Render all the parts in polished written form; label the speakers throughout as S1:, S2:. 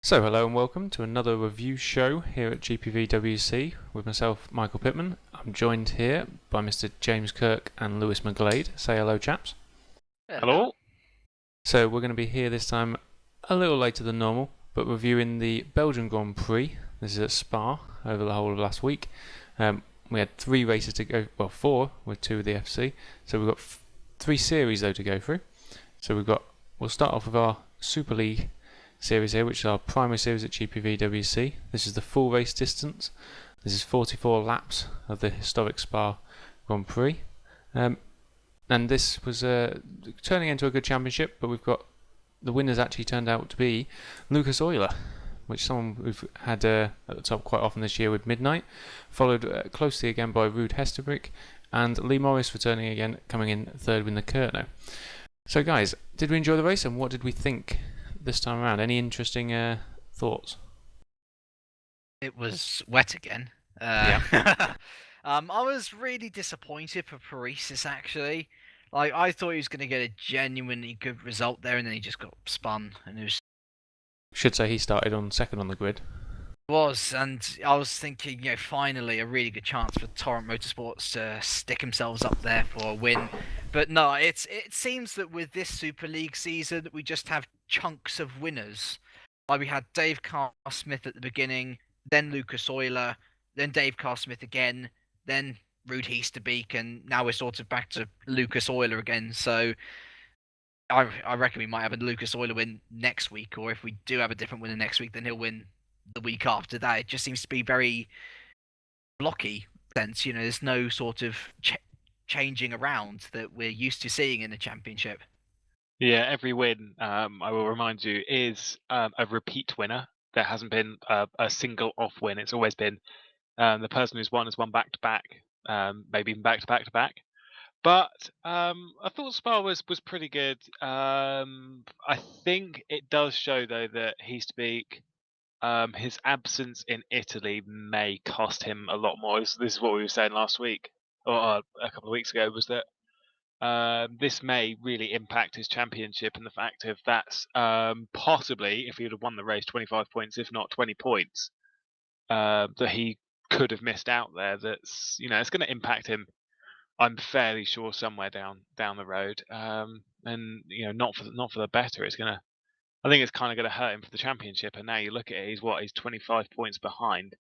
S1: So hello and welcome to another review show here at GPVWC with myself, Michael Pitman. I'm joined here by Mr. James Kirk and Lewis McGlade. Say hello, chaps.
S2: Hello.
S1: So we're going to be here this time a little later than normal, but reviewing the Belgian Grand Prix. This is at Spa over the whole of last week. We had 3 races to go, well 4 with 2 of the FC. So we've got 3 series though to go through. So we'll start off with our Superleague series here, which is our primary series at GPVWC. This is the full race distance. This is 44 laps of the historic Spa Grand Prix. And this was turning into a good championship, but we've got the winners actually turned out to be Lucas Euler, which someone we've had at the top quite often this year with Midnight, followed closely again by Ruud Hestebrick, and Lee Morris returning again, coming in third with the Kurno. So guys, did we enjoy the race and what did we think this time around? Any interesting thoughts?
S2: It was wet again.
S1: Yeah.
S2: I was really disappointed for Paresis, actually. Like, I thought he was going to get a genuinely good result there, and then he just got spun. And it
S1: Should say he started on second on the grid.
S2: was, and I was thinking, finally a really good chance for Torrent Motorsports to stick themselves up there for a win. But no, it seems that with this Super League season, we just have chunks of winners. Like we had Dave Carr-Smith at the beginning, then Lucas Euler, then Dave Carr-Smith again, then Ruud Hestebrick, and now we're sort of back to Lucas Euler again. So I reckon we might have a Lucas Euler win next week, or if we do have a different winner next week, then he'll win the week after that. It just seems to be very blocky sense. There's no sort of changing around that we're used to seeing in the championship.
S3: Yeah, every win, I will remind you, is a repeat winner. There hasn't been a single off win. It's always been the person who's won has won back to back, maybe even back to back to back. But I thought Spa was pretty good. I think it does show though that Hestebrick, his absence in Italy may cost him a lot more. This is what we were saying last week or a couple of weeks ago, was that this may really impact his championship, and the fact of that's possibly, if he would have won the race, 25 points, if not 20 points, that he could have missed out there. That's it's going to impact him. I'm fairly sure somewhere down the road, and not for the better. I think it's kind of going to hurt him for the championship. And now you look at it, he's 25 points behind.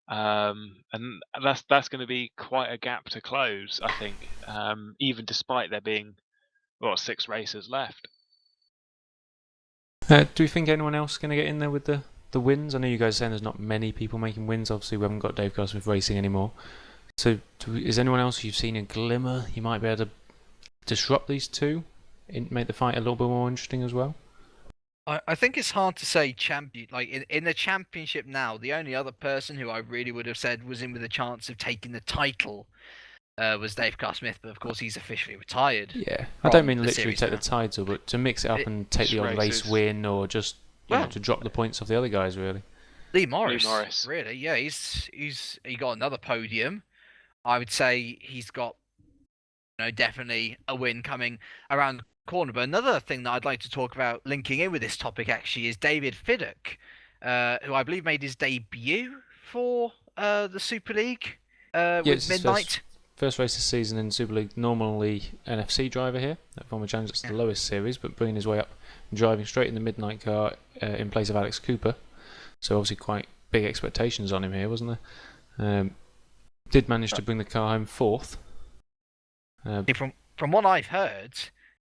S3: And that's going to be quite a gap to close, I think, even despite there being 6 races left.
S1: Do you think anyone else is going to get in there with the wins? I know you guys are saying there's not many people making wins. Obviously, we haven't got Dave Carr-Smith racing anymore. So, is anyone else you've seen a glimmer you might be able to disrupt these two and make the fight a little bit more interesting as well?
S2: I think it's hard to say champion. Like in the championship now, the only other person who I really would have said was in with a chance of taking the title was Dave Carr-Smith, but of course he's officially retired.
S1: Yeah, I don't mean literally take the title, but to mix it up and take the odd race win, or just to drop the points off the other guys, really.
S2: Lee Morris, really, yeah, he got another podium. I would say he's got definitely a win coming around the corner. But another thing that I'd like to talk about linking in with this topic actually is David Fiddick, who I believe made his debut for the Super League with Midnight.
S1: First race this season in Super League, normally NFC driver here at Formula Challenge. That's the lowest series, but bringing his way up and driving straight in the Midnight car in place of Alex Cooper. So obviously quite big expectations on him here, wasn't there? Did manage to bring the car home 4th.
S2: From what I've heard,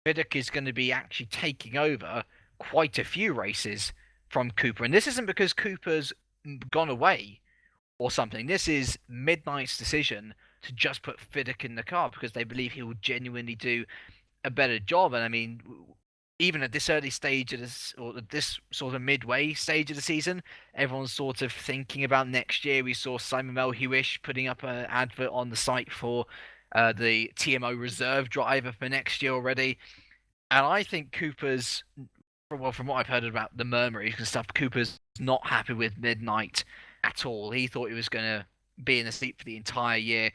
S2: Fiddick is going to be actually taking over quite a few races from Cooper. And this isn't because Cooper's gone away or something. This is Midnight's decision to just put Fiddick in the car because they believe he will genuinely do a better job. And I mean, even at this early stage of this, or this sort of midway stage of the season, everyone's sort of thinking about next year. We saw Simon Melhuish putting up an advert on the site for the TMO reserve driver for next year already. And I think Cooper's, well, from what I've heard about the murmurings and stuff, Cooper's not happy with Midnight at all. He thought he was going to be in the seat for the entire year.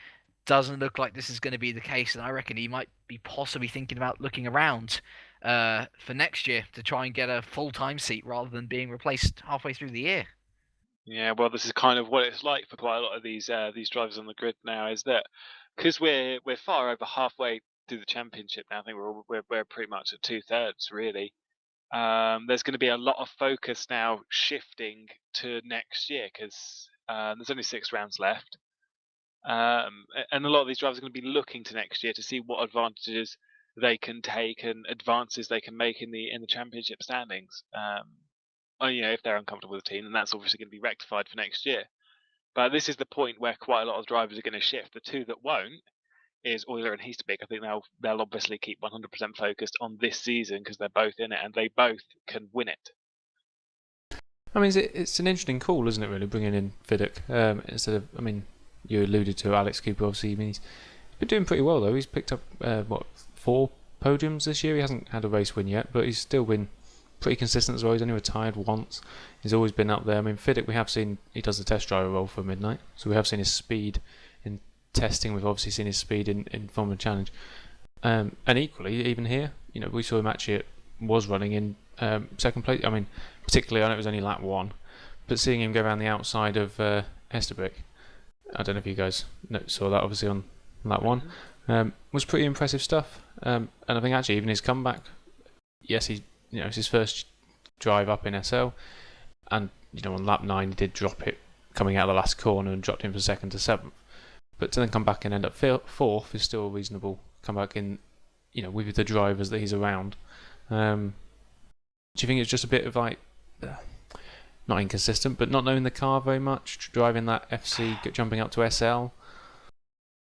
S2: Doesn't look like this is going to be the case, and I reckon he might be possibly thinking about looking around for next year to try and get a full-time seat rather than being replaced halfway through the year.
S3: Yeah, well, this is kind of what it's like for quite a lot of these drivers on the grid now. Is that because we're far over halfway through the championship now? I think we're pretty much at 2/3 really. There's going to be a lot of focus now shifting to next year because there's only 6 rounds left, and a lot of these drivers are going to be looking to next year to see what advantages they can take and advances they can make in the championship standings. If they're uncomfortable with the team, then that's obviously going to be rectified for next year. But this is the point where quite a lot of drivers are going to shift. The two that won't is Euler and Heasterbeek. I think they'll obviously keep 100% focused on this season because they're both in it and they both can win it.
S1: I mean, it's an interesting call, isn't it, really, bringing in Videk instead of, I mean, you alluded to Alex Cooper, obviously. I mean, he's been doing pretty well, though. He's picked up, 4 podiums this year. He hasn't had a race win yet, but he's still been pretty consistent as well. He's only retired once. He's always been up there. I mean, Videk, we have seen, he does the test driver role for Midnight, so we have seen his speed in testing. We've obviously seen his speed in Formula Challenge. And equally, even here, we saw him actually was running in second place. I mean, particularly, I know it was only lap 1, but seeing him go around the outside of Heasterbeek, I don't know if you guys saw that, obviously, on lap 1, was pretty impressive stuff. And I think actually even his comeback, yes, it's his first drive up in SL, and on lap 9 he did drop it coming out of the last corner and dropped him from 2nd to 7th. But to then come back and end up 4th is still a reasonable comeback in, with the drivers that he's around. Do you think it's just a bit of like, not inconsistent, but not knowing the car very much, driving that FC, jumping up to SL?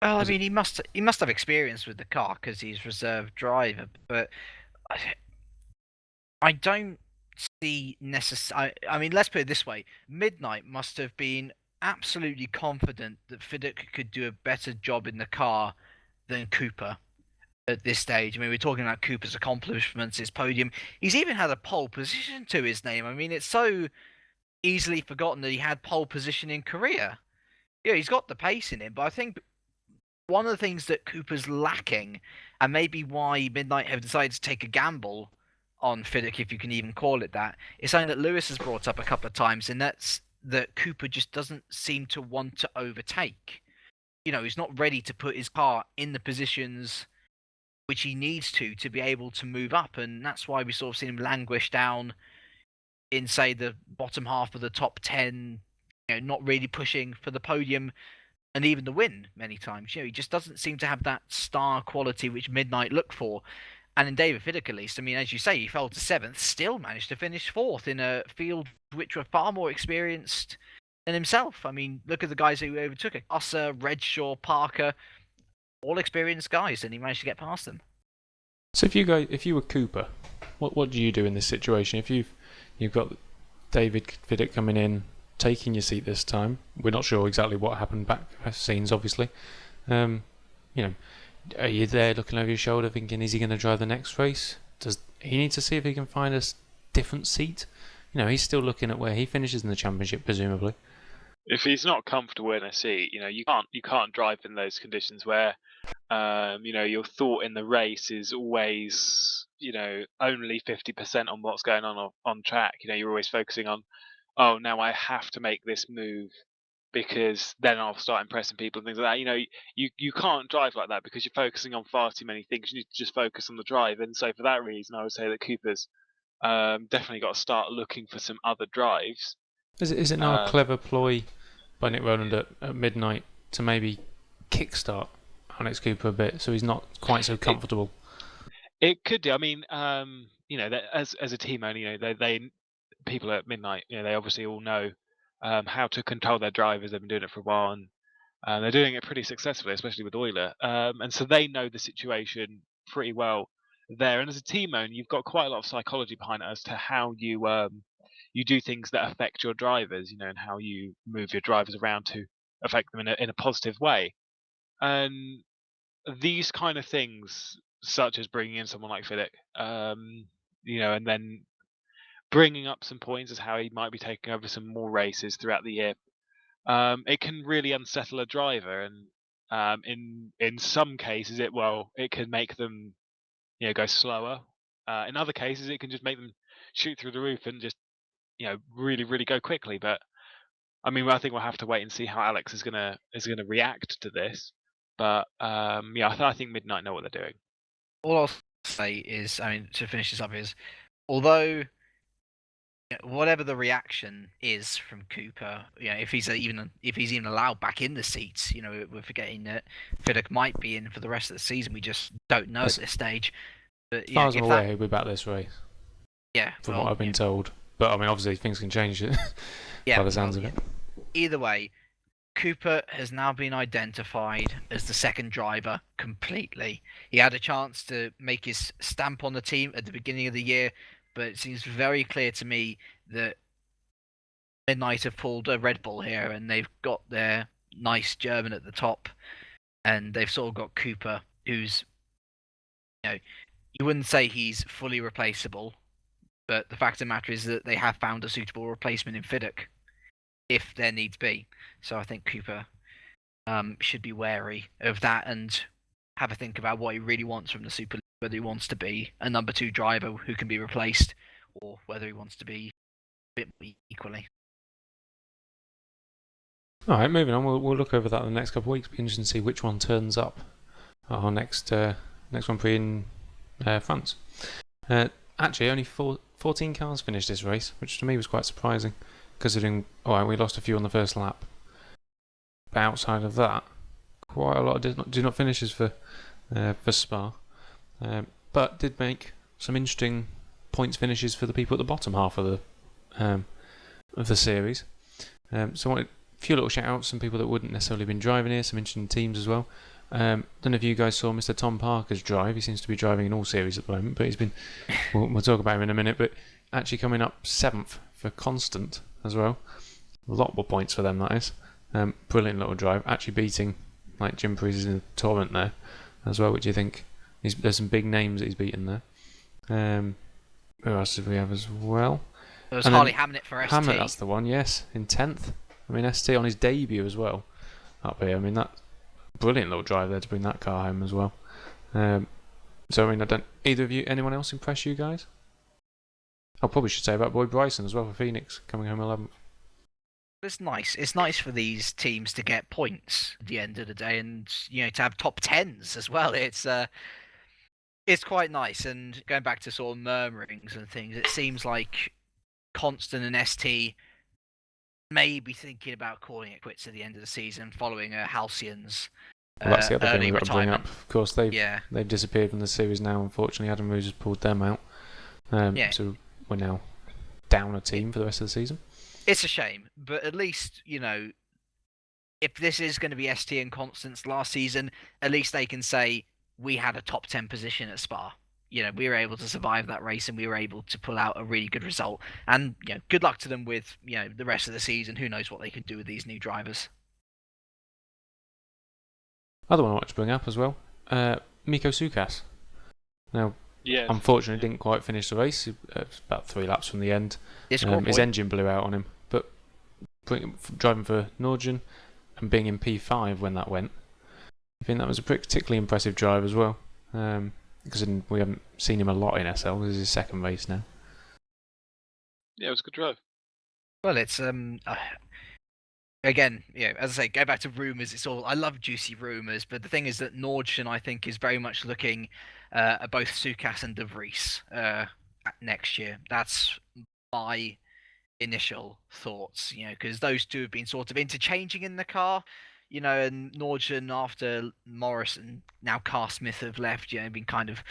S2: Well, I mean, he must have experience with the car because he's reserve driver, but I don't see I mean, let's put it this way: Midnight must have been absolutely confident that Videk could do a better job in the car than Cooper at this stage. I mean, we're talking about Cooper's accomplishments, his podium. He's even had a pole position to his name. I mean, it's so easily forgotten that he had pole position in Korea. Yeah, he's got the pace in him, but I think one of the things that Cooper's lacking, and maybe why Midnight have decided to take a gamble on Videk, if you can even call it that, is something that Lewis has brought up a couple of times, and that's that Cooper just doesn't seem to want to overtake. He's not ready to put his car in the positions which he needs to be able to move up, and that's why we sort of seen him languish down in, say, the bottom half of the top 10, not really pushing for the podium and even the win many times. He just doesn't seem to have that star quality which Midnight look for. And in David Videk, at least, I mean, as you say, he fell to 7th, still managed to finish 4th in a field which were far more experienced than himself. I mean, look at the guys who overtook it. Usser, Redshaw, Parker, all experienced guys, and he managed to get past them.
S1: So if you were Cooper, what do you do in this situation? If you've got David Videk coming in, taking your seat this time, we're not sure exactly what happened back scenes, obviously. Are you there looking over your shoulder thinking, is he going to drive the next race? Does he need to see if he can find a different seat? He's still looking at where he finishes in the championship, presumably.
S3: If he's not comfortable in a seat, you can't drive in those conditions where, your thought in the race is always, only 50% on what's going on track. You're always focusing on, oh, now I have to make this move because then I'll start impressing people and things like that. You can't drive like that because you're focusing on far too many things. You need to just focus on the drive. And so for that reason, I would say that Cooper's definitely got to start looking for some other drives.
S1: Is it now a clever ploy by Nick Rowland at Midnight to maybe kickstart Alex Cooper a bit so he's not quite so comfortable?
S3: It could do. I mean, as a team owner, they people at Midnight, they obviously all know how to control their drivers. They've been doing it for a while, and they're doing it pretty successfully, especially with Euler. And so they know the situation pretty well there. And as a team owner, you've got quite a lot of psychology behind it as to how you do things that affect your drivers, and how you move your drivers around to affect them in a positive way. And these kind of things such as bringing in someone like Fiddick, and then bringing up some points as how he might be taking over some more races throughout the year. It can really unsettle a driver, and in some cases it can make them go slower. In other cases, it can just make them shoot through the roof and just really really go quickly. But I mean, I think we'll have to wait and see how Alex is gonna react to this. But I think Midnight know what they're doing.
S2: All I'll say is, to finish this up is, although whatever the reaction is from Cooper, if he's even allowed back in the seats, we're forgetting that Fiddick might be in for the rest of the season. We just don't know at this stage. But,
S1: as far as I'm aware, he'll be back this race.
S2: Yeah,
S1: from what I've been told. But I mean, obviously things can change it. By the sounds of it.
S2: Either way, Cooper has now been identified as the second driver completely. He had a chance to make his stamp on the team at the beginning of the year, but it seems very clear to me that Midnight have pulled a Red Bull here, and they've got their nice German at the top, and they've sort of got Cooper, who's, you wouldn't say he's fully replaceable, but the fact of the matter is that they have found a suitable replacement in Fiddick, if there needs be. So I think Cooper should be wary of that and have a think about what he really wants from the Super League, whether he wants to be a number 2 driver who can be replaced, or whether he wants to be a bit more equally.
S1: All right, moving on. We'll look over that in the next couple of weeks. Be interesting to see which one turns up at our next Grand Prix in France. Actually, only 14 cars finished this race, which to me was quite surprising, considering we lost a few on the first lap. But outside of that, quite a lot of do not finishes for Spa, but did make some interesting points finishes for the people at the bottom half of the series. So I wanted a few little shout outs, some people that wouldn't necessarily have been driving here, some interesting teams as well. Don't know if you guys saw Mr. Tom Parker's drive. He seems to be driving in all series at the moment, but he's been. We'll talk about him in a minute. But actually coming up 7th for Constant as well. A lot more points for them, that is. Brilliant little drive. Actually beating Jim Prees in the tournament there as well. What do you think? There's some big names that he's beaten there. Who else did we have as well?
S2: There was Harley Hamnet for ST.
S1: Hamnet, that's the one. Yes, in 10th. I mean, ST on his debut as well. Up here. I mean, that brilliant little drive there to bring that car home as well. So I mean, either of you, anyone else impress you guys? I probably should say about Boyd Bryson as well for Phoenix coming home 11th.
S2: It's nice. It's nice for these teams to get points at the end of the day, and to have top 10s as well. It's quite nice. And going back to sort of murmurings and things, it seems like Constant and ST may be thinking about calling it quits at the end of the season, following Halcyon's
S1: that's the other thing we've got to bring
S2: retirement.
S1: up. Of course, they've disappeared from the series now. Unfortunately, Adam Roos has pulled them out. So we're now down a team for the rest of the season.
S2: It's a shame, but at least, if this is going to be ST and Constant's last season, at least they can say, we had a top 10 position at Spa. We were able to survive that race, and we were able to pull out a really good result. And, good luck to them with, the rest of the season. Who knows what they can do with these new drivers.
S1: Other one I want to bring up as well, Miko Sukas. Now, unfortunately, didn't quite finish the race. About 3 laps from the end. His engine blew out on him. But driving for Norgen and being in P5 when that went, I think that was a particularly impressive drive as well. Because we haven't seen him a lot in SL. This is his second race now.
S3: Yeah, it was a good drive.
S2: Well, it's again, as I say, go back to rumours. I love juicy rumours, but the thing is that Nordschen, I think, is very much looking at both Sukas and De Vries next year. That's my initial thoughts, because those two have been sort of interchanging in the car, and Nordschen, after Morris and now Carr Smith have left, been kind of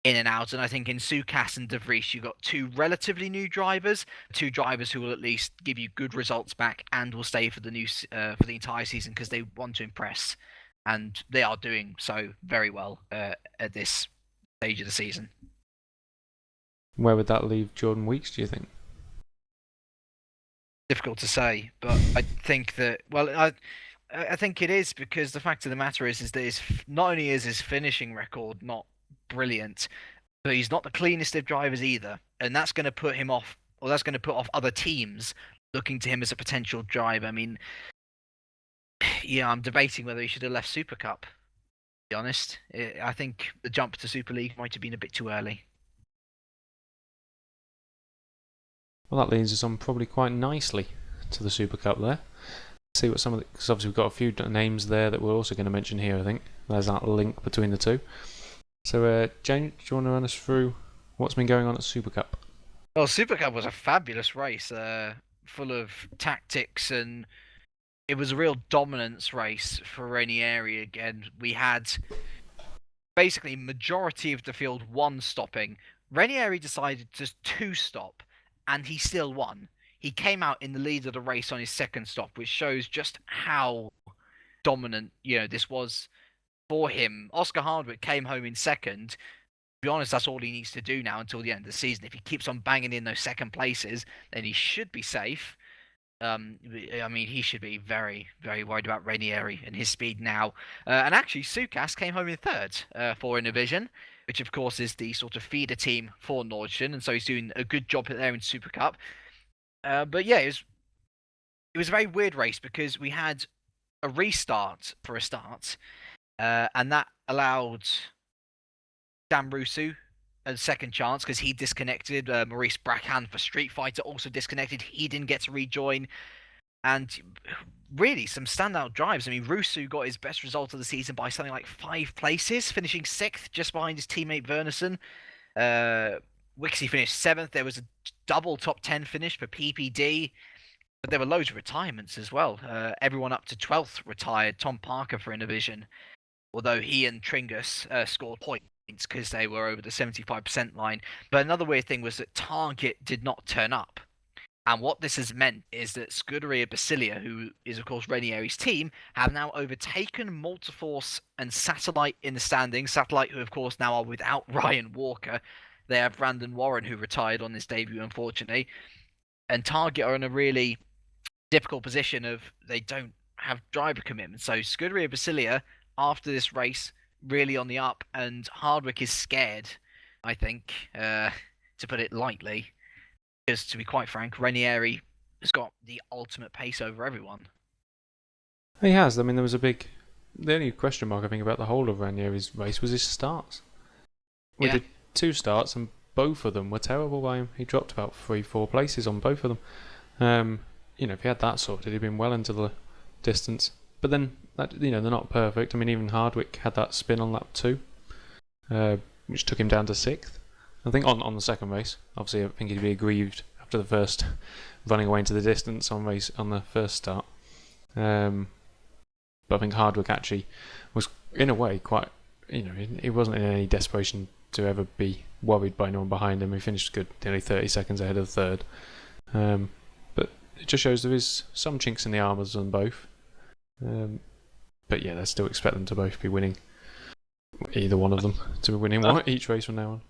S2: in and out. And I think in Sukas and De Vries, you've got 2 relatively new drivers, 2 drivers who will at least give you good results back and will stay for the for the entire season because they want to impress, and they are doing so very well at this stage of the season.
S1: Where would that leave Jordan Weeks, do you think?
S2: Difficult to say, but I think that, I think it is, because the fact of the matter is that not only is his finishing record not brilliant, but he's not the cleanest of drivers either, and that's going to put him off, or that's going to put off other teams looking to him as a potential driver. I mean, yeah, I'm debating whether he should have left Supercup. To be honest, I think the jump to Super League might have been a bit too early.
S1: Well, that leads us on probably quite nicely to the Super Cup there. See what some of the, because obviously we've got a few names there that we're also going to mention here. I think there's that link between the two. So, Jane, do you want to run us through what's been going on at Super Cup?
S2: Well, Super Cup was a fabulous race, full of tactics, and it was a real dominance race for Ranieri again. We had basically majority of the field one stopping. Ranieri decided just to stop, and he still won. He came out in the lead of the race on his second stop, which shows just how dominant this was for him. Oscar Hardwick came home in second. To be honest, that's all he needs to do now until the end of the season. If he keeps on banging in those second places, then he should be safe. I mean, he should be very, very worried about Ranieri and his speed now. And actually, Sukas came home in third for Innovision, which of course is the sort of feeder team for Nordsten, and so he's doing a good job there in Super Cup. But yeah, it was a very weird race because we had a restart for a start, and that allowed Dan Rusu a second chance because he disconnected. Maurice Brackhand for Street Fighter also disconnected. He didn't get to rejoin. And really, some standout drives. I mean, Rusu got his best result of the season by something like 5 places, finishing 6th just behind his teammate Wernerson. Wixie finished 7th. There was a double top 10 finish for PPD. But there were loads of retirements as well. Everyone up to 12th retired. Tom Parker for Innovision, although he and Tringus scored points because they were over the 75% line. But another weird thing was that Target did not turn up. And what this has meant is that Scuderia Basilia, who is of course Ranieri's team, have now overtaken Multiforce and Satellite in the standings. Satellite, who of course now are without Ryan Walker. They have Brandon Warren, who retired on his debut, unfortunately. And Target are in a really difficult position of they don't have driver commitment. So Scuderia Basilia, after this race, really on the up, and Hardwick is scared, I think, to put it lightly. Because, to be quite frank, Ranieri has got the ultimate pace over everyone.
S1: He has. I mean, there was the only question mark I think about the whole of Ranieri's race was his starts. We did 2 starts, and both of them were terrible by him. He dropped about 3-4 places on both of them. If he had that sorted, he'd been well into the distance. But then, they're not perfect. I mean, even Hardwick had that spin on lap 2, which took him down to 6th. I think on the second race, obviously, I think he'd be aggrieved after the first running away into the distance on the first start. But I think Hardwick actually was, in a way, quite. He wasn't in any desperation to ever be worried by anyone behind him. He finished good, nearly 30 seconds ahead of third. But it just shows there is some chinks in the armours on both. But yeah, they still expect them to both be winning. Either one of them to be winning each race from now on.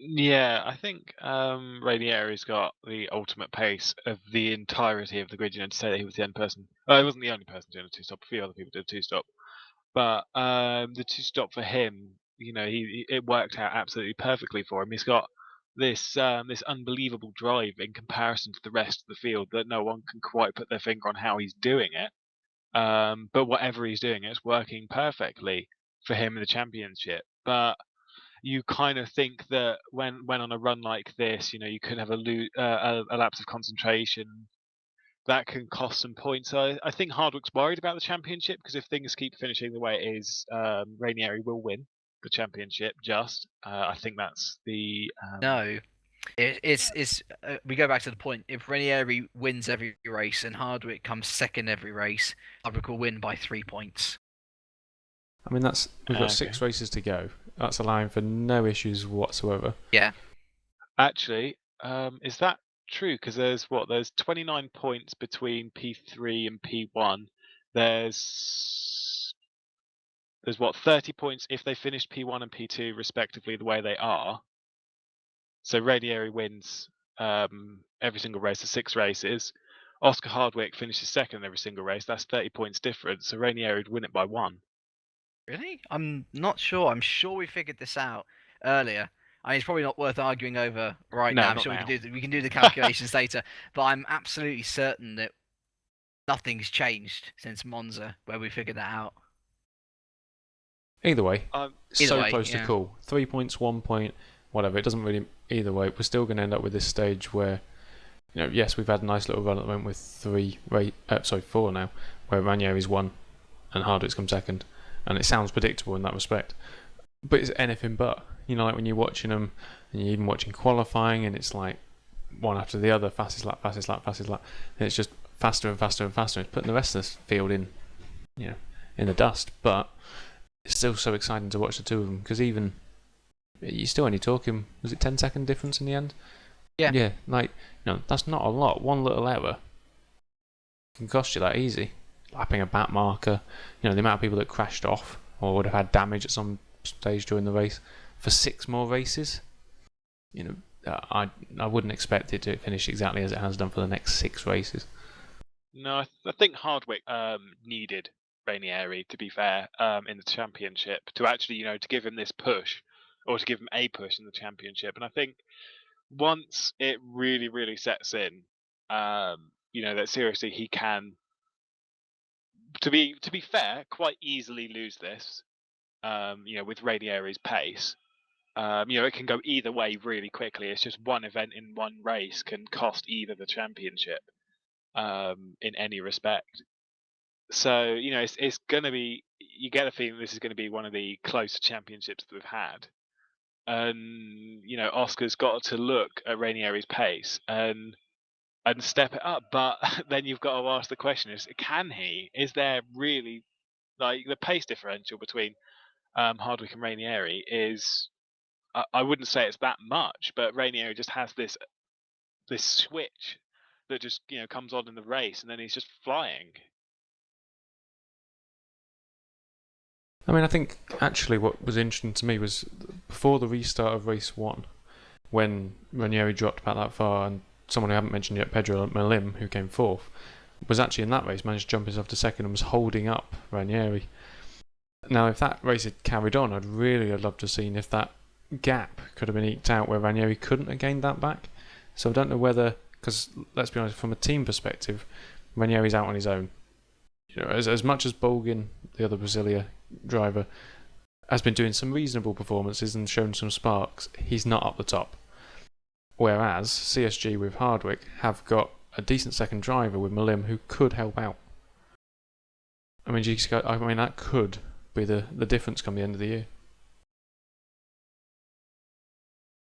S3: Yeah, I think Ranieri's got the ultimate pace of the entirety of the grid. To say that he was the only person. He wasn't the only person doing a 2-stop. A few other people did a 2-stop. But the 2-stop for him, it worked out absolutely perfectly for him. He's got this unbelievable drive in comparison to the rest of the field that no one can quite put their finger on how he's doing it. But whatever he's doing, it's working perfectly for him in the championship. But you kind of think that when on a run like this, you could have a lapse of concentration that can cost some points. So I think Hardwick's worried about the championship because if things keep finishing the way it is, Ranieri will win the championship. I think that's the
S2: No. It's we go back to the point. If Ranieri wins every race and Hardwick comes second every race, Hardwick will win by 3 points.
S1: I mean, we've got 6 races to go. That's allowing for no issues whatsoever.
S2: Yeah.
S3: Actually, is that true? Because there's 29 points between P3 and P1. There's 30 points if they finished P1 and P2 respectively the way they are. So Ranieri wins every single race, the 6 races. Oscar Hardwick finishes second in every single race. That's 30 points difference. So Ranieri would win it by 1.
S2: Really? I'm not sure. I'm sure we figured this out. earlier. I mean, it's probably not worth arguing over right
S3: No,
S2: now. I'm
S3: not
S2: sure
S3: now.
S2: we can do the calculations later, but I'm absolutely certain that nothing's changed since Monza, where we figured that out.
S1: Either way,
S2: Either way,
S1: close to
S2: yeah.
S1: cool. 3 points, 1 point, whatever. It doesn't really. Either way, we're still going to end up with this stage where, yes, we've had a nice little run at the moment with 4 now, where Ranieri's won and Hardwick's come second, and it sounds predictable in that respect. But it's anything but. Like when you're watching them, and you're even watching qualifying, and it's like one after the other, fastest lap, and it's just faster and faster and faster. It's putting the rest of the field in the dust. But it's still so exciting to watch the two of them, because even you're still only talking, was it 10-second difference in the end?
S2: Yeah.
S1: Yeah, that's not a lot. One little error can cost you that easy. Lapping a back marker, the amount of people that crashed off or would have had damage at some stage during the race for 6 more races. I wouldn't expect it to finish exactly as it has done for the next 6 races.
S3: No, I think Hardwick needed Ranieri, to be fair, in the championship to actually, to give him this push, or to give him a push in the championship. And I think once it really, really sets in, that seriously he can, to be fair, quite easily lose this. With Ranieri's pace. It can go either way really quickly. It's just one event in one race can cost either the championship in any respect. So, it's going to be, you get a feeling this is going to be one of the closest championships that we've had. And, Oscar's got to look at Ranieri's pace and step it up. But then you've got to ask the question, can he? Is there really, like, the pace differential between Hardwick and Ranieri is, I wouldn't say it's that much, but Ranieri just has this switch that just comes on in the race, and then he's just flying.
S1: I mean, I think actually what was interesting to me was before the restart of race 1, when Ranieri dropped about that far, and someone who I haven't mentioned yet, Pedro Malim, who came 4th, was actually in that race, managed to jump himself to 2nd and was holding up Ranieri. Now, if that race had carried on, I'd really have loved to have seen if that gap could have been eked out where Ranieri couldn't have gained that back. So I don't know whether, because let's be honest, from a team perspective, Ranieri's out on his own. As much as Bolgin, the other Brasilia driver, has been doing some reasonable performances and shown some sparks, he's not up the top. Whereas CSG with Hardwick have got a decent second driver with Malim who could help out. I mean, that could be the difference come the end of the year.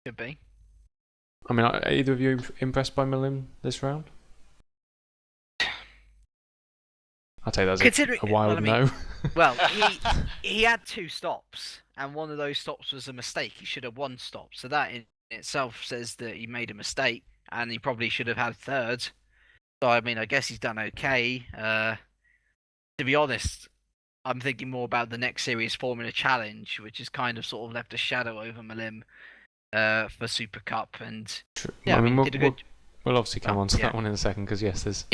S2: Could be.
S1: I mean, are either of you impressed by Malim this round? I'll take that as a wild no.
S2: Well, he had 2 stops, and one of those stops was a mistake. He should have 1 stop, so that in itself says that he made a mistake, and he probably should have had 3rd. So I mean, I guess he's done okay. To be honest, I'm thinking more about the next series Formula Challenge, which has kind of sort of left a shadow over Malim for Super Cup, and yeah, I mean, did a good.
S1: We'll obviously come on to that one in a second, because yes, there's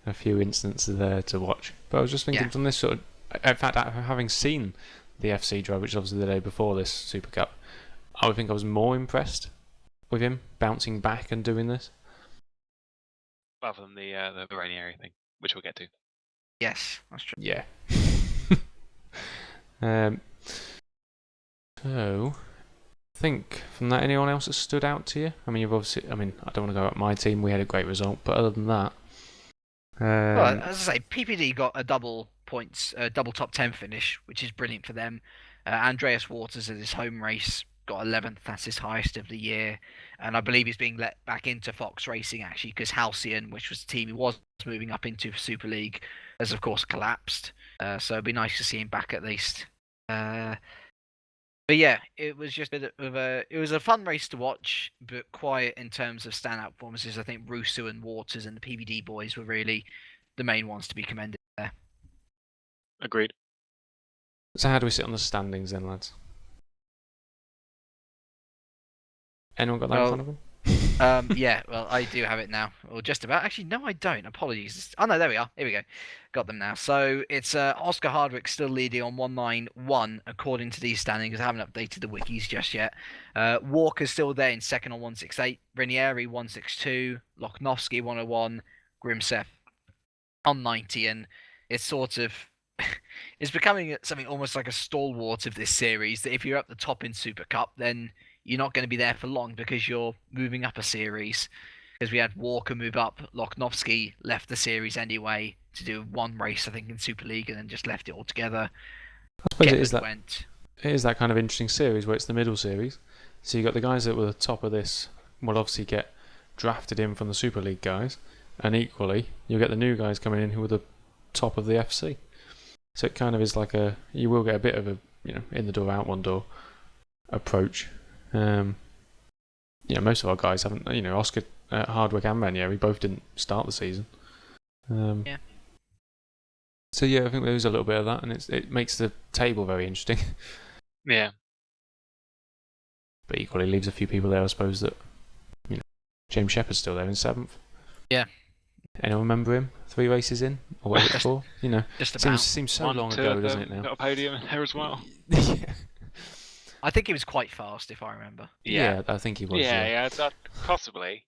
S1: a few instances there to watch. But I was just thinking from this sort of, in fact, having seen the FC drive, which is obviously the day before this Super Cup, I would think I was more impressed with him bouncing back and doing this.
S3: Rather than the Ranieri thing, which we'll get to.
S2: Yes, that's true.
S1: Yeah. So, I think from that, anyone else that stood out to you? I mean, I don't want to go at my team. We had a great result, but other than that,
S2: well, as I say, PPD got a double top 10 finish, which is brilliant for them. Andreas Waters at his home race got 11th. That's his highest of the year, and I believe he's being let back into Fox Racing actually, because Halcyon, which was the team he was moving up into for Super League, has of course collapsed. So it'd be nice to see him back at least. But yeah, it was just it was a fun race to watch, but quiet in terms of standout performances. I think Russo and Waters and the PBD boys were really the main ones to be commended there.
S3: Agreed.
S1: So how do we sit on the standings then, lads? Anyone got that in front of them?
S2: Yeah, well, I do have it now, or just about. Actually, no, I don't. Apologies. Oh no, there we are. Here we go. Got them now. So it's Oscar Hardwick still leading on 191 according to these standings. I haven't updated the wikis just yet. Walker's still there in second on 168. Ranieri 162. Lochnovsky 101. Grimseth on 90, and it's sort of it's becoming something almost like a stalwart of this series. That if you're at the top in Super Cup, then you're not going to be there for long because you're moving up a series. Because we had Walker move up, Lochnovsky left the series anyway to do one race, I think, in Super League, and then just left it altogether.
S1: I suppose it is that kind of interesting series where it's the middle series. So you got the guys that were the top of this will obviously get drafted in from the Super League guys, and equally you'll get the new guys coming in who are the top of the FC. So it kind of is like you will get a bit of a in the door out one door approach. Most of our guys haven't. Oscar, Hardwick, and Ranieri both didn't start the season.
S2: Yeah.
S1: So yeah, I think there is a little bit of that, and it makes the table very interesting.
S3: Yeah.
S1: But equally leaves a few people there, I suppose. That James Shepherd's still there in 7th.
S2: Yeah.
S1: Anyone remember him? 3 races in, or was it 4?
S2: Just about.
S1: Seems so long ago, doesn't it now?
S3: Got a podium there as well.
S1: Yeah.
S2: I think he was quite fast, if I remember.
S1: Yeah, I think he was.
S3: Yeah, possibly.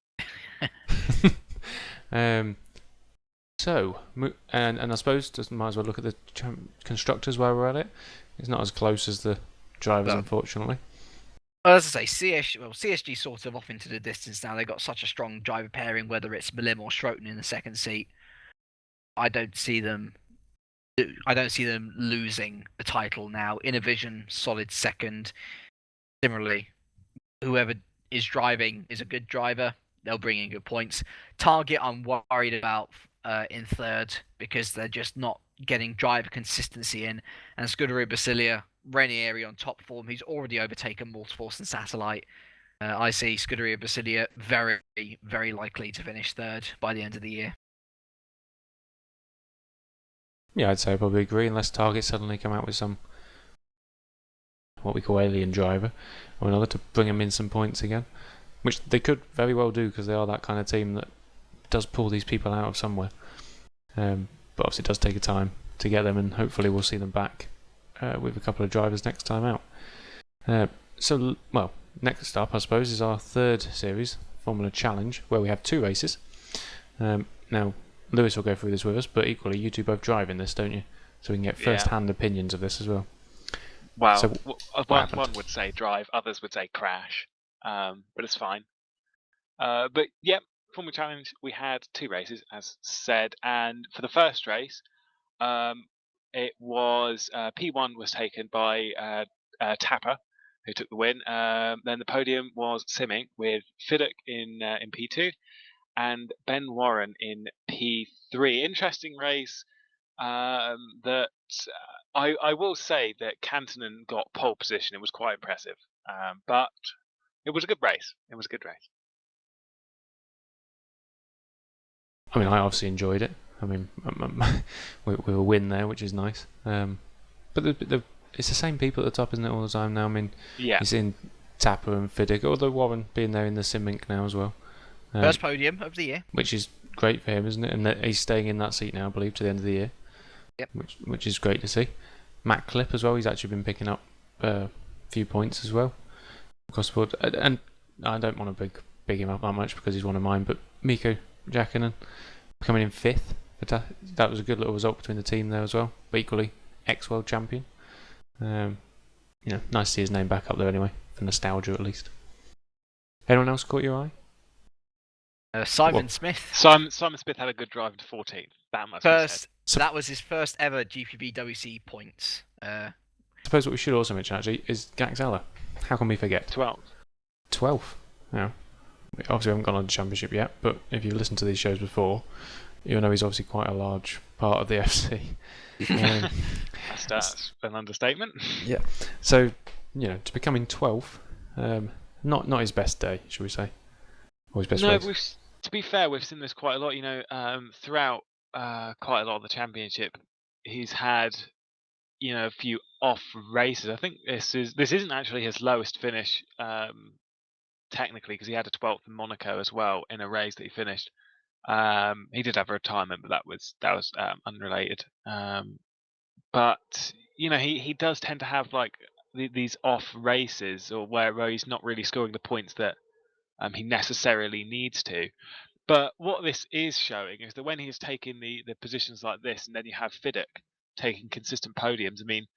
S1: So, and I suppose just might as well look at the constructors while we're at it. It's not as close as the drivers, unfortunately.
S2: Well, as I say, CSG sort of off into the distance now. They've got such a strong driver pairing, whether it's Milim or Schroten in the second seat. I don't see them losing the title now. Innovision, solid second. Similarly, whoever is driving is a good driver. They'll bring in good points. Target, I'm worried about in third because they're just not getting driver consistency in. And Scuderia Basilia, Ranieri on top form. He's already overtaken Multiforce and Satellite. I see Scuderia Basilia very, very likely to finish third by the end of the year.
S1: Yeah, I'd say I probably agree, unless Target suddenly come out with some what we call alien driver or another to bring them in some points again, which they could very well do because they are that kind of team that does pull these people out of somewhere. But obviously it does take a time to get them, and hopefully we'll see them back with a couple of drivers next time out. Next up, I suppose, is our third series, Formula Challenge, where we have 2 races. Now, Lewis will go through this with us, but equally, you two both drive in this, don't you? So we can get first-hand opinions of this as well.
S3: Well, so, one would say drive, others would say crash, but it's fine. But yeah, Formula Challenge, we had 2 races, as said, and for the first race, it was P1 was taken by Tapper, who took the win. Then the podium was Simic with Fiddick in P2 and Ben Warren in P3. Interesting race. That I will say that Cantonen got pole position. It was quite impressive, but it was a good race.
S1: I mean, I obviously enjoyed it. I mean, we will win there, which is nice. But it's the same people at the top, isn't it, all the time now? I mean, it's in Tapper and Fiddick, although Warren being there in the Simic now as well.
S2: First podium of the year.
S1: Which is great for him, isn't it? And that he's staying in that seat now, I believe, to the end of the year.
S2: Yep.
S1: Which is great to see. Matt Clip as well, he's actually been picking up a few points as well across the board. And I don't want to big him up that much because he's one of mine, but Mikko Jakinen coming in 5th. That was a good little result between the team there as well. But equally, ex-world champion. Nice to see his name back up there anyway, for nostalgia at least. Anyone else caught your eye?
S2: Simon Smith.
S3: Simon Smith had a good drive to 14th.
S2: That was his first ever GPVWC points.
S1: I suppose what we should also mention actually is Gaxella. How can we forget? 12th. Yeah. Obviously we haven't gone on the championship yet, but if you've listened to these shows before, you'll know he's obviously quite a large part of the FC.
S3: That's an understatement.
S1: Yeah. So, to becoming 12th, not his best day, should we say? Or his best race.
S3: To be fair, we've seen this quite a lot. Throughout quite a lot of the championship, he's had a few off races. I think this isn't actually his lowest finish technically, because he had a 12th in Monaco as well in a race that he finished. He did have a retirement, but that was unrelated. But he does tend to have like these off races, or where he's not really scoring the points that he necessarily needs to. But what this is showing is that when he's taking the positions like this, and then you have Fiddick taking consistent podiums. I mean,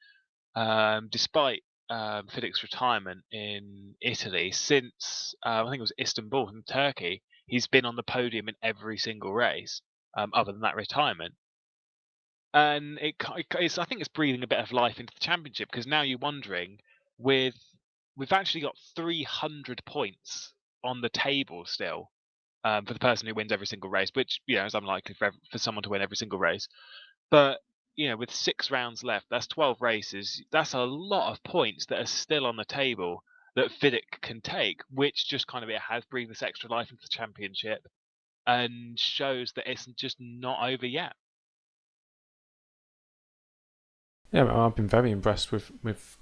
S3: despite Fiddick's retirement in Italy, since I think it was Istanbul in Turkey, he's been on the podium in every single race, other than that retirement. And I think it's breathing a bit of life into the championship, because now you're wondering, we've actually got 300 points on the table still, for the person who wins every single race, which is unlikely for someone to win every single race. But with 6 rounds left, that's 12 races. That's a lot of points that are still on the table that Fiddick can take, which just kind of has breathed this extra life into the championship, and shows that it's just not over yet.
S1: Yeah, I've been very impressed with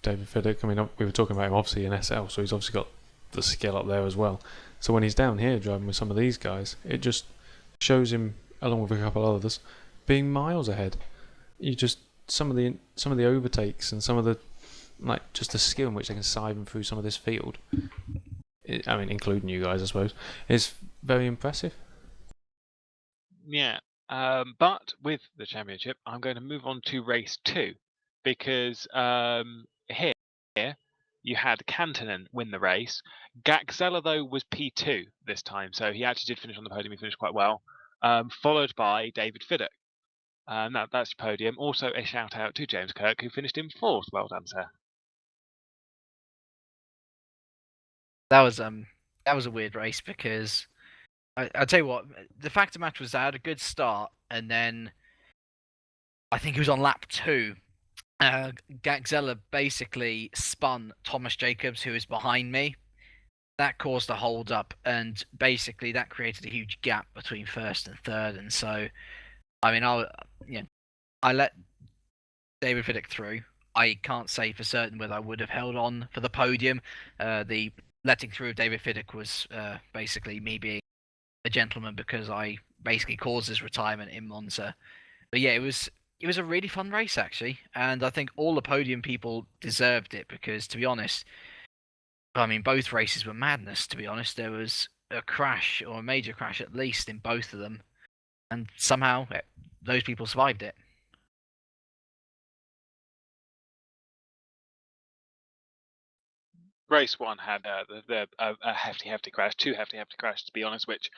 S1: David Fiddick. I mean, we were talking about him obviously in SL, so he's obviously got the skill up there as well. So when he's down here driving with some of these guys, it just shows him, along with a couple of others, being miles ahead. You just some of the overtakes and some of the just the skill in which they can sieve him through some of this field. I mean, including you guys, I suppose, is very impressive.
S3: Yeah, but with the championship, I'm going to move on to race 2, because here you had Kantonen win the race. Gaxella, though, was P2 this time, so he actually did finish on the podium. He finished quite well, followed by David Fiddick. That's your podium. Also, a shout out to James Kirk, who finished in 4th. Well done, sir.
S2: That was a weird race, because I'll tell you what, the fact of the matter was I had a good start, and then I think it was on lap 2. Gaxella basically spun Thomas Jacobs, who was behind me. That caused a hold up, and basically that created a huge gap between first and third. And so, I mean, I let David Fiddick through. I can't say for certain whether I would have held on for the podium. The letting through of David Fiddick was basically me being a gentleman, because I basically caused his retirement in Monza. But yeah, it was a really fun race, actually, and I think all the podium people deserved it, because, to be honest, I mean, both races were madness, to be honest. There was a crash, or a major crash at least, in both of them, and somehow those people survived it.
S3: Race 1 had a hefty crash, 2 hefty crashes, to be honest, which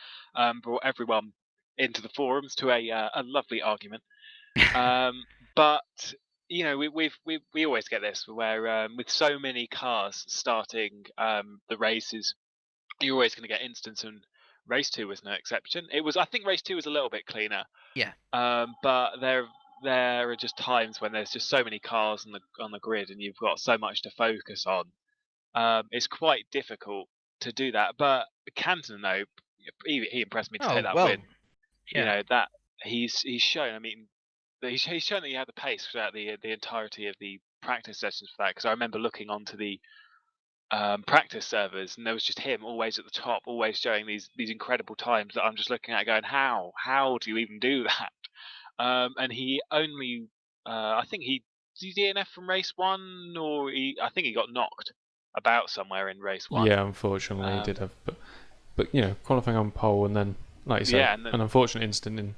S3: brought everyone into the forums to a lovely argument. But we always get this, where with so many cars starting the races, you're always going to get instance, and race 2 was no exception. I think race 2 was a little bit cleaner.
S2: Yeah.
S3: But there are just times when there's just so many cars on the grid, and you've got so much to focus on. It's quite difficult to do that. But Canton, though, he impressed me to take that win.
S2: Yeah.
S3: That he's shown. I mean, he's shown that he had the pace throughout the entirety of the practice sessions for that. Because I remember looking onto the practice servers, and there was just him always at the top, always showing these incredible times that I'm just looking at, going, how do you even do that? And he only, I think he DNF from race 1, or I think he got knocked about somewhere in race 1.
S1: Yeah, unfortunately he did have, but qualifying on pole, and then, like you said, an unfortunate incident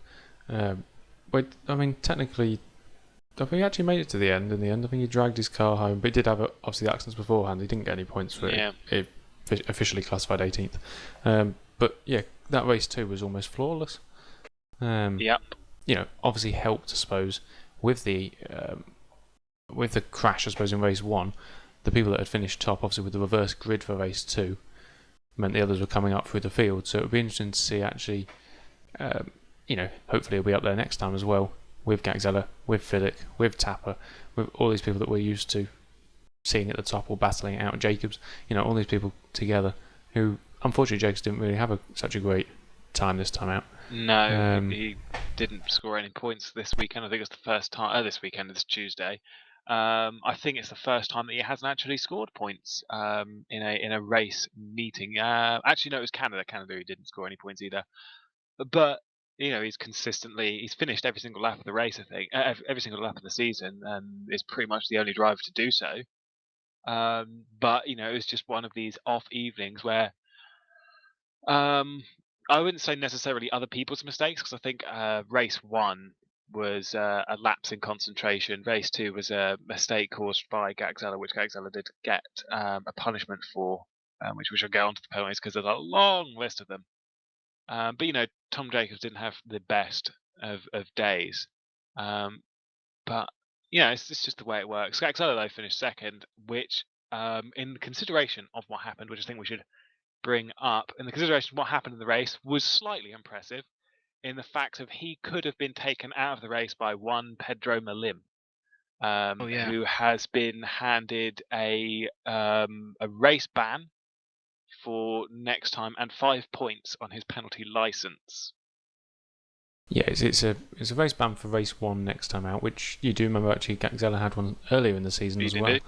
S1: in. I mean, technically, I think he actually made it to the end. In the end, I think he dragged his car home, but he did have obviously the accidents beforehand. He didn't get any points for it. It officially classified 18th. But yeah, that race 2 was almost flawless.
S3: Yep.
S1: Obviously helped, I suppose, with the crash, I suppose, in race 1. The people that had finished top, obviously with the reverse grid for race 2, meant the others were coming up through the field. So it would be interesting to see, actually, hopefully he'll be up there next time as well, with Gaxella, with Fiddick, with Tapper, with all these people that we're used to seeing at the top, or battling out Jacobs. All these people together, who, unfortunately, Jacobs didn't really have such a great time this time out.
S3: No, he didn't score any points this weekend. I think it was the first time. This weekend, it's Tuesday. I think it's the first time that he hasn't actually scored points in a race meeting. Actually, no, it was Canada. Canada who didn't score any points either. But he's finished every single lap of the race. I think every single lap of the season, and is pretty much the only driver to do so. But it was just one of these off evenings where I wouldn't say necessarily other people's mistakes, because I think race 1 was a lapse in concentration. Race 2 was a mistake caused by Gagzella, which Gagzella did get a punishment for, which we shall get onto the penalties because there's a long list of them. But Tom Jacobs didn't have the best of days. But it's just the way it works. Gagzella though finished second, which in consideration of what happened, which I think we should bring up, in the consideration of what happened in the race, was slightly impressive in the fact of he could have been taken out of the race by one Pedro Malim, who has been handed a race ban for next time and 5 points on his penalty license.
S1: Yeah, it's a race ban for race 1 next time out, which you do remember actually Gagzella had one earlier in the season as well.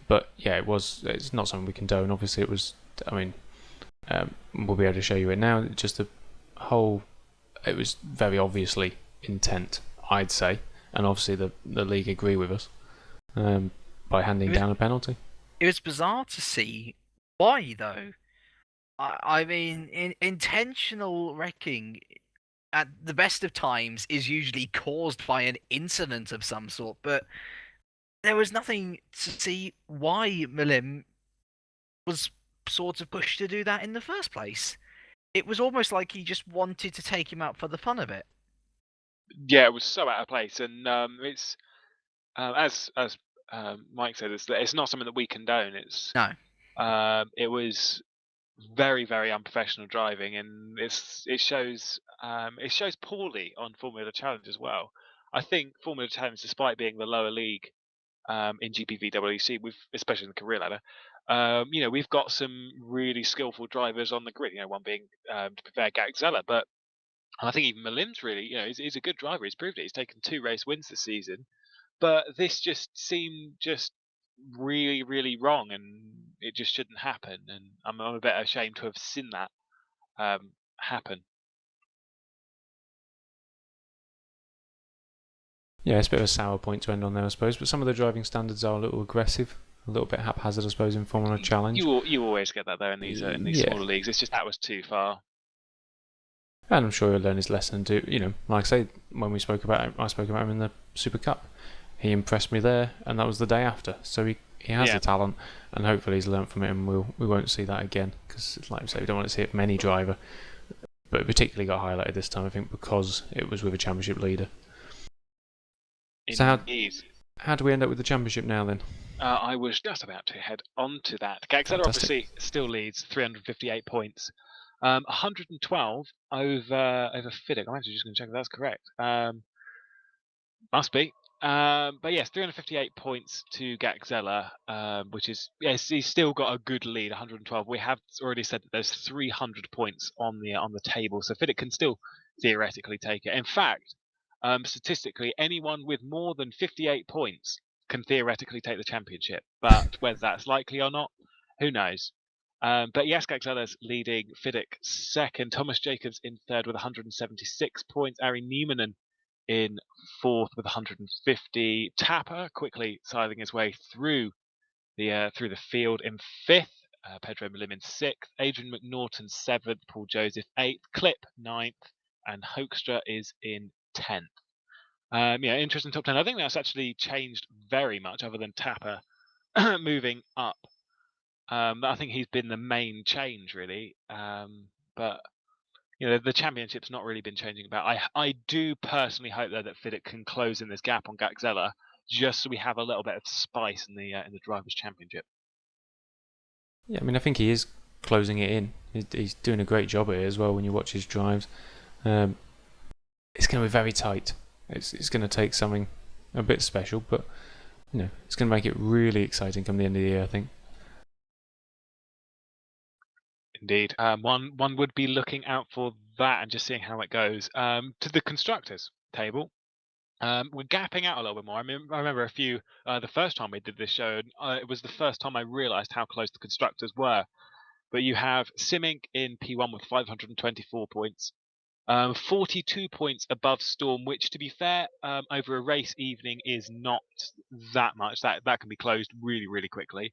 S1: But yeah, it's not something we condone. Obviously, it was. I mean, we'll be able to show you it now. Just it was very obviously intent, I'd say, and obviously the league agree with us by handing down a penalty.
S2: It was bizarre to see why, though. I mean, intentional wrecking at the best of times is usually caused by an incident of some sort, but there was nothing to see why Malim was sort of pushed to do that in the first place. It was almost like he just wanted to take him out for the fun of it.
S3: Yeah, it was so out of place, and it's as Mike said, it's not something that we condone.
S2: No.
S3: It was very, very unprofessional driving, and it shows poorly on Formula Challenge as well. I think Formula Challenge, despite being the lower league in GPVWC, especially in the career ladder, we've got some really skillful drivers on the grid. One being to be fair, Gagzella, but I think even Malim's really, he's a good driver. He's proved it. He's taken 2 race wins this season, but this just seemed just really, really wrong, and it just shouldn't happen. And I'm a bit ashamed to have seen that happen.
S1: Yeah, it's a bit of a sour point to end on there, I suppose. But some of the driving standards are a little aggressive, a little bit haphazard, I suppose, in Formula Challenge.
S3: You always get that though in these smaller leagues. It's just that was too far.
S1: And I'm sure he'll learn his lesson. Like I say, when I spoke about him in the Super Cup. He impressed me there, and that was the day after. So he has the talent, and hopefully he's learnt from it, and we won't see that again. Because, like I say, we don't want to see it from any driver. But it particularly got highlighted this time, I think, because it was with a championship leader.
S3: Indeed.
S1: So how do we end up with the championship now, then?
S3: I was just about to head on to that. Gagzella obviously still leads, 358 points. 112 over Fiddick. I'm actually just going to check if that's correct. Must be. But yes, 358 points to Gagzella, which is, yes, he's still got a good lead, 112. We have already said that there's 300 points on the table, so Fiddick can still theoretically take it. In fact, statistically, anyone with more than 58 points can theoretically take the championship, but whether that's likely or not, who knows. But yes, Gagzella's leading, Fiddick second, Thomas Jacobs in third with 176 points, Ari Niemanen in fourth with 150. Tapper quickly sidling his way through the field in fifth. Pedro Malim in sixth. Adrian McNaughton seventh. Paul Joseph eighth. Clip ninth, and Hoekstra is in 10th. Interesting top 10. I think that's actually changed very much, other than Tapper moving up. I think he's been the main change, really. But the championship's not really been changing about. I do personally hope though that Fiddick can close in this gap on Gagzella, just so we have a little bit of spice in the drivers' championship.
S1: Yeah, I mean, I think he is closing it in. He's doing a great job at it as well. When you watch his drives, it's going to be very tight. It's going to take something a bit special, but it's going to make it really exciting come the end of the year, I think.
S3: Indeed. One would be looking out for that and just seeing how it goes. To the constructors table, we're gapping out a little bit more. I remember the first time we did this show, it was the first time I realised how close the constructors were. But you have Simic in P1 with 524 points, 42 points above Storm, which, to be fair, over a race evening is not that much. That can be closed really, really quickly.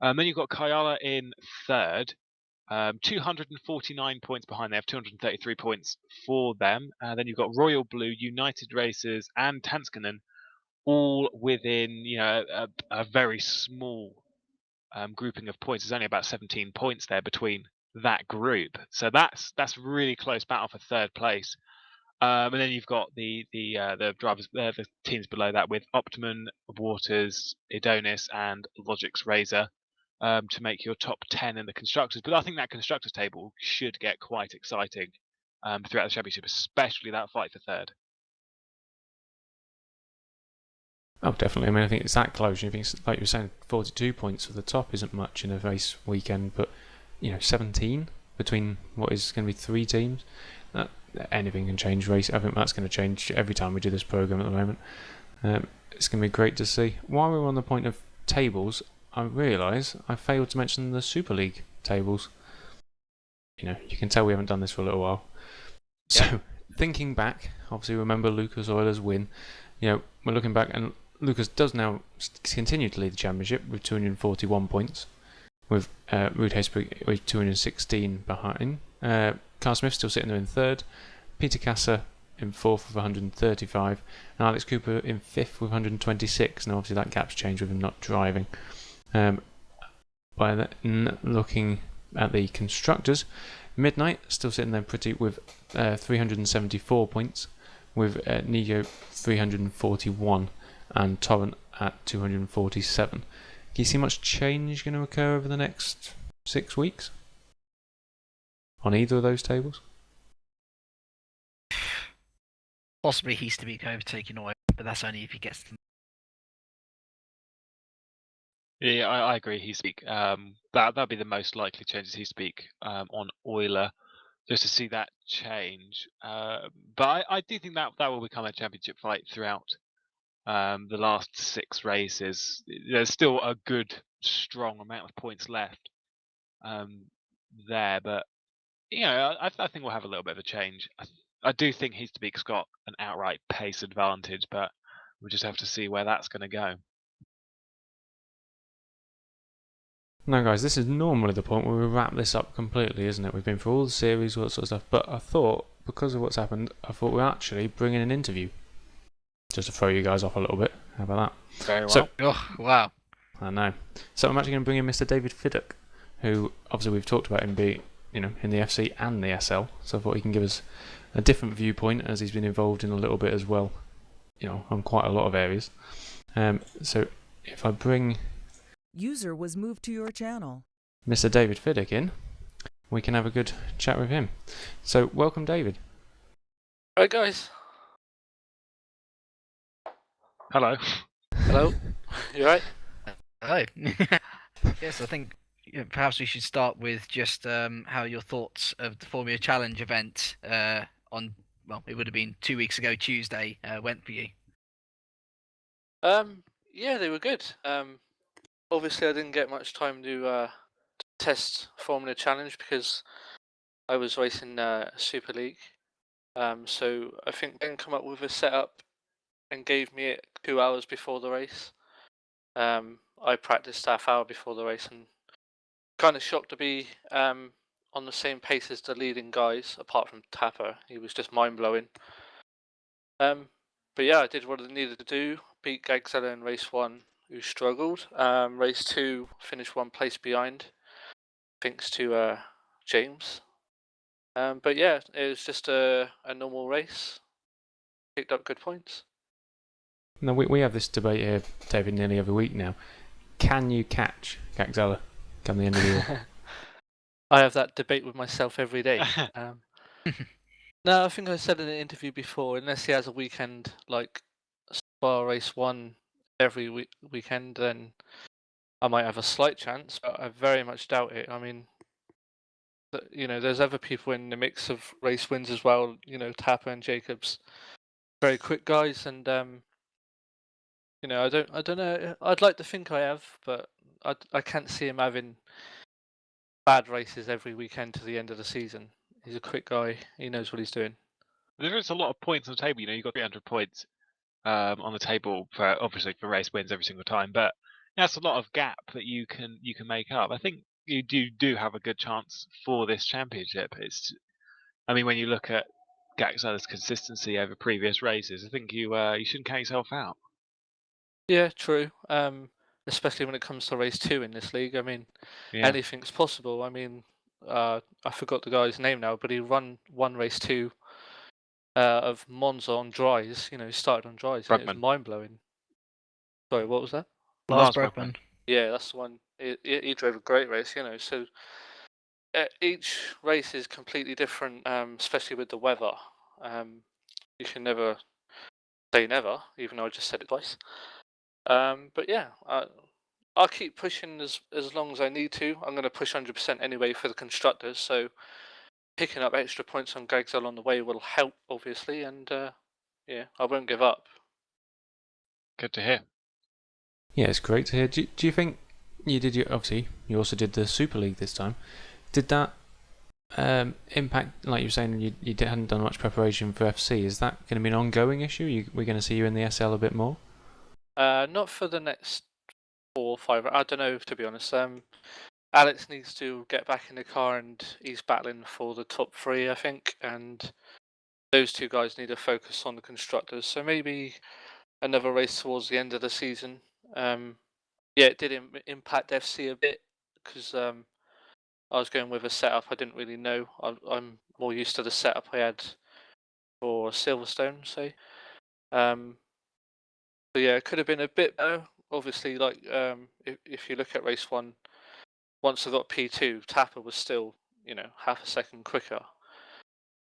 S3: Then you've got Kyala in third, 249 points behind. They have 233 points for them. Then you've got Royal Blue, United Racers, and Tanskanen, all within a very small grouping of points. There's only about 17 points there between that group, so that's really close battle for third place. And then you've got the drivers, the teams below that, with Optimum, Waters, Idonis, and Logic's Razor, to make your top 10 in the constructors. But I think that constructors table should get quite exciting throughout the championship, especially that fight for third.
S1: Oh, definitely. I mean, I think it's that close. You think, like you were saying, 42 points for the top isn't much in a race weekend, but 17 between what is going to be 3 teams. Anything can change race. I think that's going to change every time we do this program at the moment. It's going to be great to see. While we're on the point of tables, I realise I failed to mention the Superleague tables. You can tell we haven't done this for a little while. So, thinking back, obviously remember Lucas Oiler's win. We're looking back, and Lucas does now continue to lead the championship with 241 points, with Ruud Hesburg with 216 behind. Carl Smith still sitting there in third, Peter Kasser in fourth with 135, and Alex Cooper in fifth with 126. Now, obviously, that gap's changed with him not driving. Looking at the constructors, Midnight still sitting there pretty with 374 points, with Nigo 341 and Torrent at 247. Do you see much change going to occur over the next 6 weeks on either of those tables?
S2: Possibly he's to be overtaking oil, but that's only if he gets them.
S3: Yeah, I agree. He speak. That'd be the most likely changes. He speak on Euler, just to see that change. But I do think that will become a championship fight throughout the last 6 races. There's still a good, strong amount of points left there, but I think we'll have a little bit of a change. I do think He's to Beak's got an outright pace advantage, but we'll just have to see where that's going to go.
S1: Now, guys, this is normally the point where we wrap this up completely, isn't it? We've been through all the series, all that sort of stuff, but I thought, because of what's happened, we're actually bringing an interview. Just to throw you guys off a little bit. How about that?
S3: Very well.
S1: So,
S2: wow.
S1: I know. So I'm actually going to bring in Mr. David Fiddock, who, obviously, we've talked about him being, in the FC and the SL, so I thought he can give us a different viewpoint, as he's been involved in a little bit as well, on quite a lot of areas. So if I bring...
S4: User was moved to your channel.
S1: Mr. David Fiddock in, we can have a good chat with him. So, welcome, David.
S5: Hi, guys.
S3: Hello.
S5: Hello. You right?
S2: Hello. Yes, I think perhaps we should start with just how your thoughts of the Formula Challenge event it would have been 2 weeks ago Tuesday, went for you.
S5: Yeah, they were good. Obviously, I didn't get much time to test Formula Challenge because I was racing Superleague. So I think Ben came up with a setup and gave me it 2 hours before the race. I practiced half hour before the race, and kind of shocked to be on the same pace as the leading guys, apart from Tapper. He was just mind blowing. But yeah, I did what I needed to do. Beat Gagzella in race 1, who struggled. Race 2, finished 1 place behind, thanks to James. But yeah, it was just a normal race. Picked up good points.
S1: Now, we have this debate here, David, nearly every week now. Can you catch Gagzella come the end of the year?
S5: I have that debate with myself every day. No, I think I said in an interview before, unless he has a weekend like Spa Race 1 every weekend, then I might have a slight chance, but I very much doubt it. I mean, there's other people in the mix of race wins as well, Tapper and Jacobs. very quick guys, and I don't know. I'd like to think I have, but I can't see him having bad races every weekend to the end of the season. He's a quick guy. He knows what he's doing.
S3: There is a lot of points on the table. You've got 300 points on the table for obviously for race wins every single time, but that's a lot of gap that you can make up. I think you do have a good chance for this championship. When you look at Gaxela's consistency over previous races, I think you shouldn't count yourself out.
S5: Yeah, true. Especially when it comes to race 2 in this league. I mean,
S3: Yeah,
S5: anything's possible. I mean, I forgot the guy's name now, but he run one race 2 of Monza on dries. He started on dries, and it was
S3: Brugman.
S5: mind blowing. Sorry, what was that?
S2: Lars
S3: Brugman.
S2: Brugman.
S5: Yeah, that's the one. He drove a great race, So each race is completely different, especially with the weather. You can never say never, even though I just said it twice. But yeah, I'll keep pushing as long as I need to. I'm going to push 100% anyway for the constructors. So picking up extra points on Gagsel on the way will help, obviously, and yeah, I won't give up.
S3: Good to hear.
S1: Yeah, it's great to hear. Do you think you also did the Super League this time? Did that impact, like you were saying, you hadn't done much preparation for FC? Is that going to be an ongoing issue? We're going to see you in the SL a bit more?
S5: Not for the next 4 or 5. I don't know, to be honest. Alex needs to get back in the car, and he's battling for the top 3, I think. And those two guys need to focus on the constructors. So maybe another race towards the end of the season. Yeah, it did impact FC a bit because I was going with a setup I didn't really know. I'm more used to the setup I had for Silverstone, say. So yeah, it could have been a bit better. Obviously, like if you look at race 1, once I got P2, Tapper was still half a second quicker.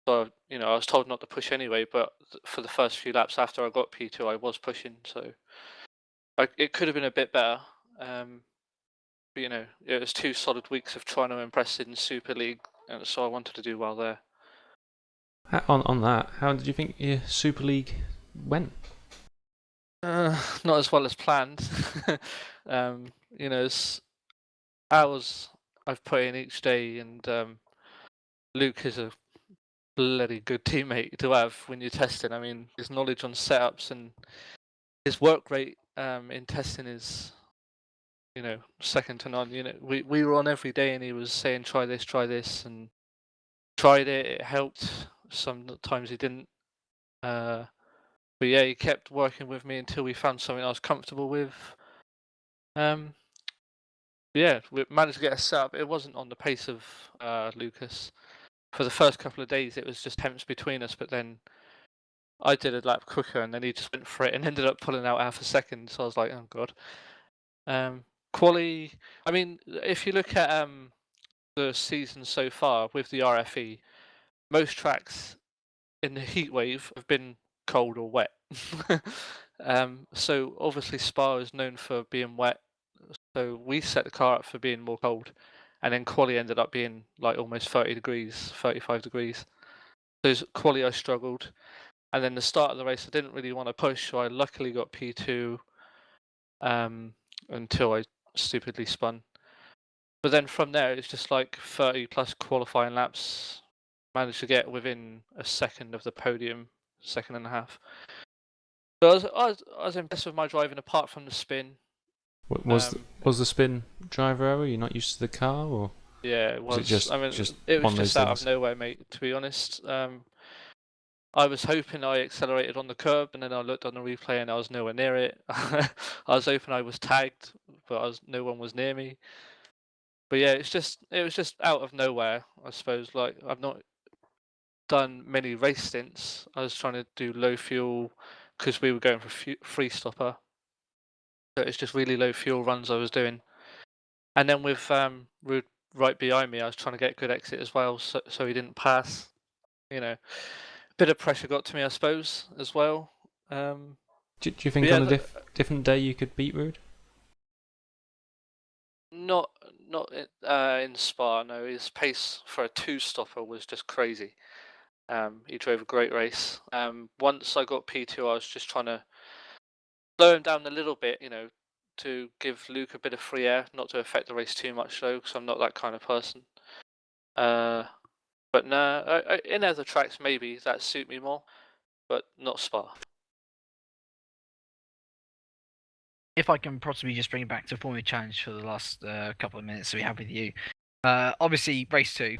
S5: So I was told not to push anyway, but for the first few laps after I got P2, I was pushing. So it could have been a bit better. But it was 2 solid weeks of trying to impress in Super League, and so I wanted to do well there.
S1: On that, how did you think your Super League went?
S5: Not as well as planned. It's hours I've put in each day, and Luke is a bloody good teammate to have when you're testing. I mean, his knowledge on setups and his work rate in testing is, second to none. We were on every day, and he was saying try this, and tried it. It helped. Sometimes he didn't. But yeah, he kept working with me until we found something I was comfortable with. Yeah, we managed to get a setup. It wasn't on the pace of Lucas. For the first couple of days, it was just temps between us, but then I did a lap quicker, and then he just went for it and ended up pulling out half a second. So I was like, oh god. Quali. I mean, if you look at the season so far with the RFE, most tracks in the heat wave have been cold or wet. So obviously Spa is known for being wet. So we set the car up for being more cold, and then quali ended up being like almost 30 degrees, 35 degrees. So quali I struggled, and then the start of the race I didn't really want to push, so I luckily got P2 until I stupidly spun. But then from there it's just like 30 plus qualifying laps. Managed to get within a second of the podium, second and a half. So I was impressed with my driving apart from the spin.
S1: Was the spin driver error? You're not used to the car, or
S5: yeah, it was.
S1: it just
S5: it was
S1: one of
S5: just
S1: those
S5: out
S1: things?
S5: of nowhere, mate. To be honest, I was hoping I accelerated on the curb, and then I looked on the replay and I was nowhere near it. I was hoping I was tagged, but no one was near me. But yeah, it was just out of nowhere, I suppose. Like I've not done many race stints. I was trying to do low fuel because we were going for free stopper. So it's just really low fuel runs I was doing. And then with Rude right behind me, I was trying to get good exit as well, so he didn't pass. A bit of pressure got to me, I suppose, as well.
S1: Do you think on a different day you could beat Rude?
S5: Not in Spa. No, his pace for a 2-stopper was just crazy. He drove a great race. Once I got P2, I was just trying to slow him down a little bit, to give Luke a bit of free air, not to affect the race too much though, because I'm not that kind of person. But no, in other tracks maybe that suit me more, but not Spa.
S2: If I can possibly just bring it back to Formula Challenge for the last couple of minutes we have with you. Obviously, race 2,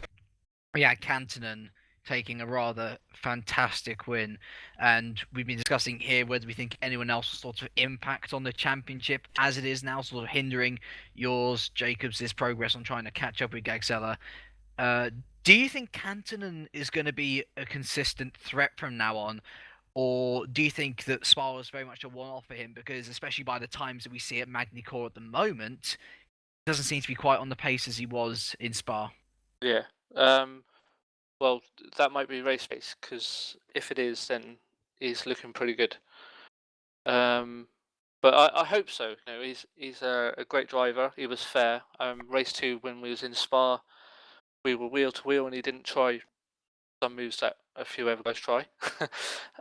S2: we had Kantonen taking a rather fantastic win, and we've been discussing here whether we think anyone else will sort of impact on the championship as it is now, sort of hindering yours, Jacobs' progress on trying to catch up with Gagzella. Do you think Kantonen is going to be a consistent threat from now on? Or do you think that Spa was very much a one-off for him? Because especially by the times that we see at Magny-Cours at the moment, he doesn't seem to be quite on the pace as he was in Spa.
S5: Yeah. Well, that might be race pace, because if it is, then he's looking pretty good. But I hope so. He's a great driver. He was fair. Race 2 when we was in Spa, we were wheel to wheel, and he didn't try some moves that a few other guys try.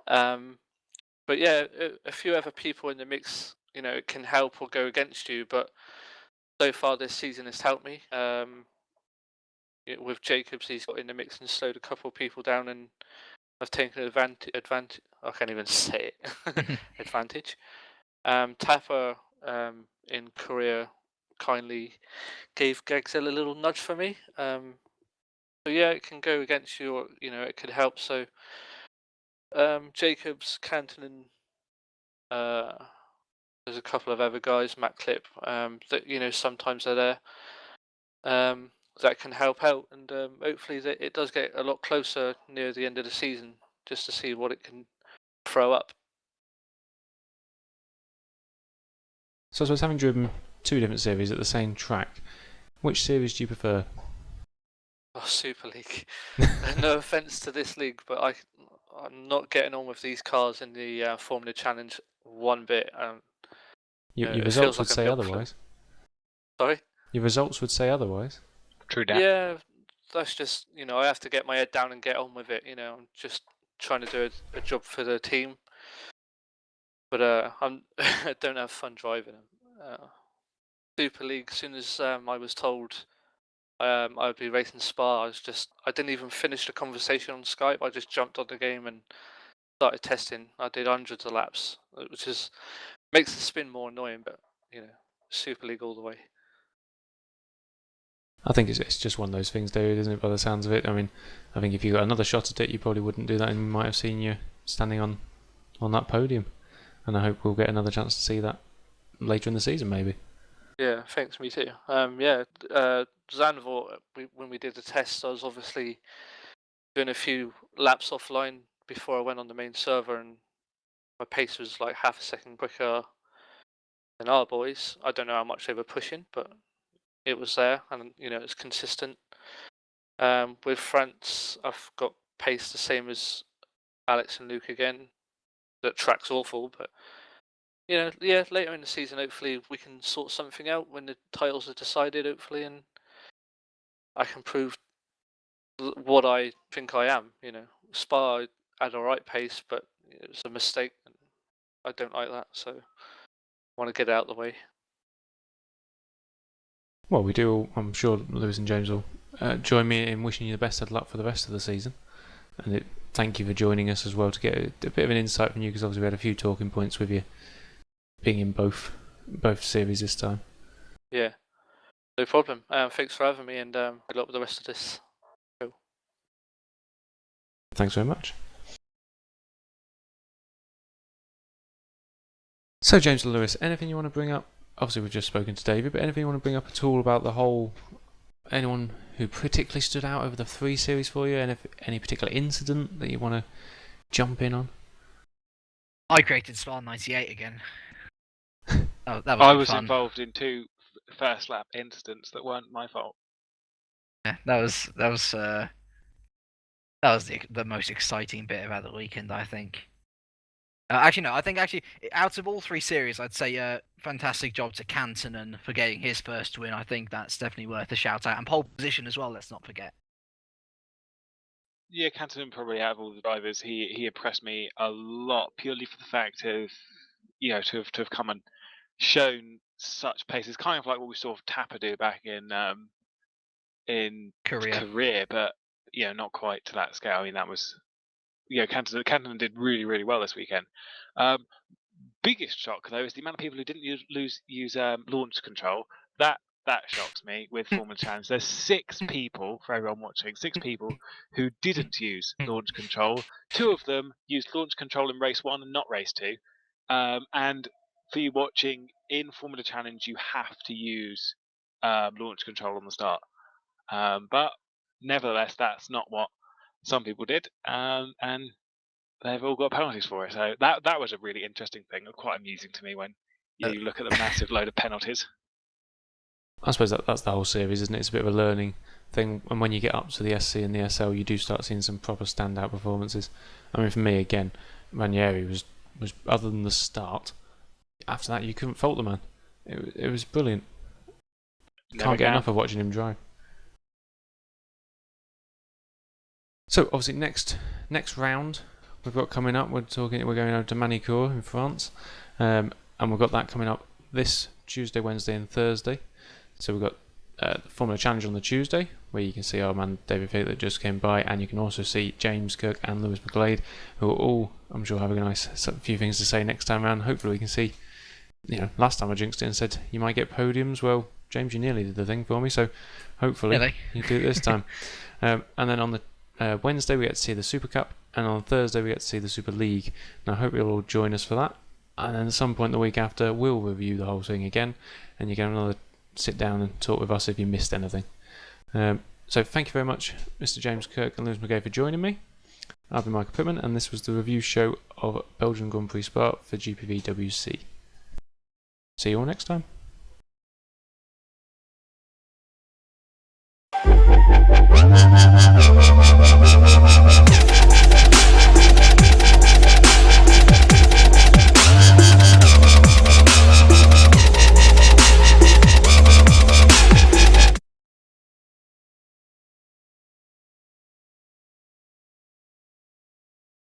S5: But yeah, a few other people in the mix, it can help or go against you. But so far this season has helped me. With Jacobs, he's got in the mix and slowed a couple of people down, and I've taken advantage. I can't even say it. Advantage. Tapper in Korea kindly gave Gagzell a little nudge for me. So yeah, it can go against you, or it could help. So Jacobs, Kantonen, there's a couple of other guys, Matt Clip, that sometimes they're there. That can help out, and hopefully it does get a lot closer near the end of the season, just to see what it can throw up.
S1: So I suppose, having driven 2 different series at the same track, which series do you prefer?
S5: Oh, Super League. No offense to this league, but I'm not getting on with these cars in the Formula Challenge one bit.
S1: Your
S5: it
S1: results
S5: feels
S1: would
S5: like a
S1: say
S5: milk
S1: otherwise.
S5: Sorry?
S1: Your results would say otherwise.
S3: True that.
S5: Yeah, that's just, I have to get my head down and get on with it. I'm just trying to do a job for the team. But I don't have fun driving them. Super League, as soon as I was told I would be racing Spa, I didn't even finish the conversation on Skype. I just jumped on the game and started testing. I did hundreds of laps, which makes the spin more annoying, but Super League all the way.
S1: I think it's just one of those things, David, isn't it, by the sounds of it? I mean, I think if you got another shot at it, you probably wouldn't do that, and we might have seen you standing on that podium. And I hope we'll get another chance to see that later in the season, maybe.
S5: Yeah, thanks, me too. Zandvoort, when we did the test, I was obviously doing a few laps offline before I went on the main server, and my pace was like half a second quicker than our boys. I don't know how much they were pushing, but it was there, and it's consistent. With France, I've got pace the same as Alex and Luke again. That track's awful, but later in the season, hopefully we can sort something out when the titles are decided. Hopefully, and I can prove what I think I am. Spa had a right pace, but it was a mistake, and I don't like that. So I want to get it out of the way.
S1: Well, we do. I'm sure Lewis and James will join me in wishing you the best of luck for the rest of the season. And thank you for joining us as well to get a bit of an insight from you, because obviously we had a few talking points with you being in both series this time.
S5: Yeah, no problem. Thanks for having me, and good luck with the rest of this show.
S1: Thanks very much. So, James and Lewis, anything you want to bring up? Obviously, we've just spoken to David, but anything you want to bring up at all about the whole? Anyone who particularly stood out over the 3 series for you? And any particular incident that you want to jump in on?
S2: I created Spa 98 again. That was
S3: I was
S2: fun.
S3: involved in 2 first lap incidents that weren't my fault.
S2: Yeah, that was the most exciting bit about the weekend, I think. Actually, no. I think out of all 3 series, I'd say fantastic job to Kantonen for getting his first win. I think that's definitely worth a shout out, and pole position as well. Let's not forget.
S3: Yeah, Canton probably out of all the drivers, he impressed me a lot purely for the fact of to have come and shown such pace. It's kind of like what we saw Tapper do back in career, but not quite to that scale. I mean, that was Canton did really, really well this weekend. Biggest shock though is the amount of people who didn't use launch control. That shocked me with Formula Challenge. There's 6 people, for everyone watching, 6 people who didn't use launch control. 2 of them used launch control in race 1 and not race 2. And for you watching in Formula Challenge, you have to use launch control on the start. But nevertheless, that's not what some people did, and they've all got penalties for it. So that was a really interesting thing, quite amusing to me when you look at the massive load of penalties.
S1: I suppose that's the whole series, isn't it? It's a bit of a learning thing, and when you get up to the SC and the SL, you do start seeing some proper standout performances. I mean, for me, again, Ranieri was other than the start. After that, you couldn't fault the man. It was brilliant. Can't get enough of watching him drive. So obviously, next round we've got coming up. We're going over to Manicourt in France, and we've got that coming up this Tuesday, Wednesday, and Thursday. So we've got the Formula Challenge on the Tuesday, where you can see our man David Fate that just came by, and you can also see James Kirk and Lewis McGlade, who are all, I'm sure, having a few things to say next time around. Hopefully we can see, last time I jinxed it and said you might get podiums. Well, James, you nearly did the thing for me, so hopefully you do it this time. And then on the Wednesday we get to see the Supercup, and on Thursday we get to see the Superleague. Now I hope you'll all join us for that, and then at some point the week after we'll review the whole thing again, and you get another sit down and talk with us if you missed anything. So thank you very much, Mr. James Kirk and Lewis McGlade, for joining me. I've been Michael Pitman, and this was the review show of Belgian Grand Prix Spa for GPVWC. See you all next time.